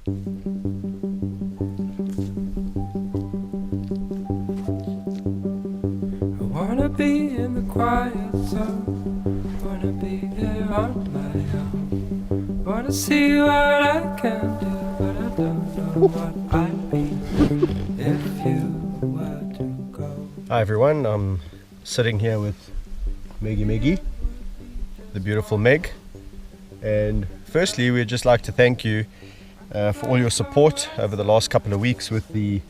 I wanna be in the quiet zone, wanna be there on my own, wanna see what I can do, but I don't know what I'd be if you were to go. Hi everyone, I'm sitting here with Meggy, the beautiful Meg, and firstly we'd just like to thank you for all your support over the last couple of weeks with the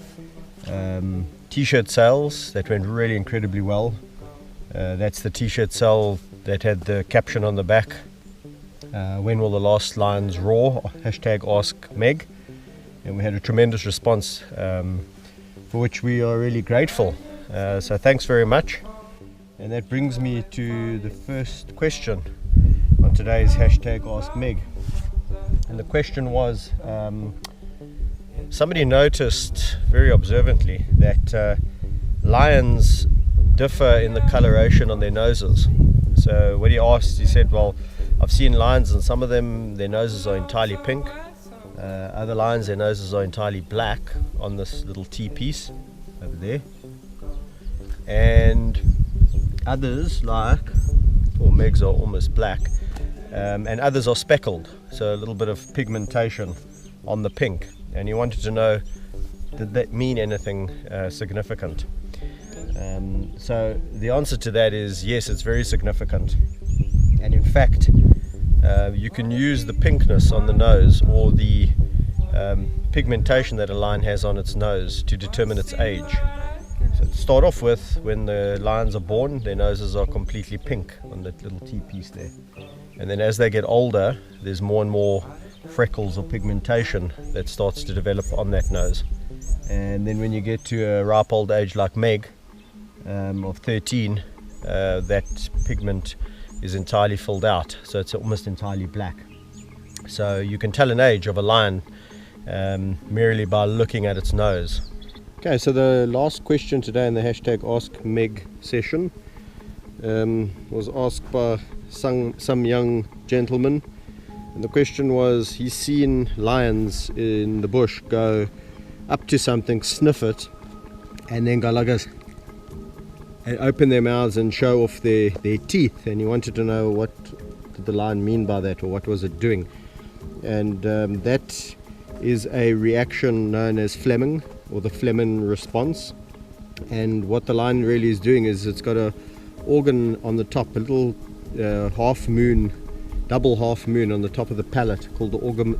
t-shirt sales that went really incredibly well. That's the t-shirt sale that had the caption on the back, when will the last lions roar, #AskMeg, and we had a tremendous response for which we are really grateful, so thanks very much. And that brings me to the first question on today's #AskMeg, and the question was, somebody noticed very observantly that lions differ in the coloration on their noses. So when he asked, he said, well, I've seen lions and some of them, their noses are entirely pink. Other lions, their noses are entirely black on this little T-piece over there. And others Megs are almost black. And others are speckled, so a little bit of pigmentation on the pink. And he wanted to know, did that mean anything significant? So the answer to that is yes, it's very significant. And in fact, you can use the pinkness on the nose or the pigmentation that a lion has on its nose to determine its age. So to start off with, when the lions are born, their noses are completely pink on that little T-piece there. And then as they get older, there's more and more freckles or pigmentation that starts to develop on that nose. And then when you get to a ripe old age like Meg, of 13, that pigment is entirely filled out, so it's almost entirely black. So you can tell an age of a lion merely by looking at its nose. Okay, so the last question today in the #AskMeg session was asked by some young gentleman, and the question was, he's seen lions in the bush go up to something, sniff it, and then go like this and open their mouths and show off their teeth, and he wanted to know what did the lion mean by that, or what was it doing. And that is a reaction known as Fleming, or the Fleming response. And what the lion really is doing is it's got a organ on the top, a little half moon, double half moon on the top of the palate, called the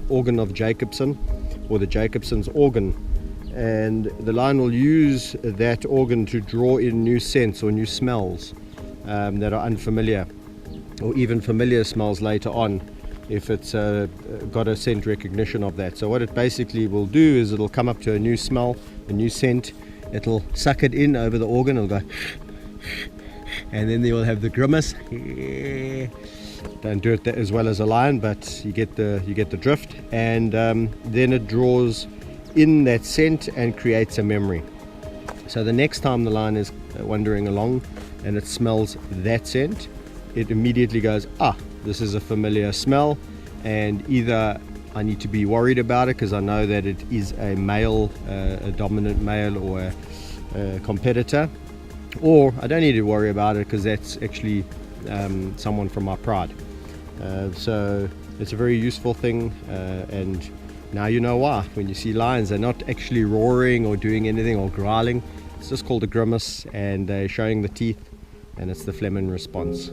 organ of Jacobson, or the Jacobson's organ. And the lion will use that organ to draw in new scents or new smells that are unfamiliar, or even familiar smells later on, if it's got a scent recognition of that. So what it basically will do is it'll come up to a new smell, a new scent, it'll suck it in over the organ, it'll go, and then they will have the grimace. Don't do it as well as a lion, but you get the drift. And then it draws in that scent and creates a memory. So the next time the lion is wandering along and it smells that scent, it immediately goes, this is a familiar smell, and either I need to be worried about it because I know that it is a male, a dominant male, or a competitor, or I don't need to worry about it because that's actually someone from my pride. So it's a very useful thing, and now you know why. When you see lions, they're not actually roaring or doing anything or growling. It's just called a grimace, and they're showing the teeth, and it's the Fleming response.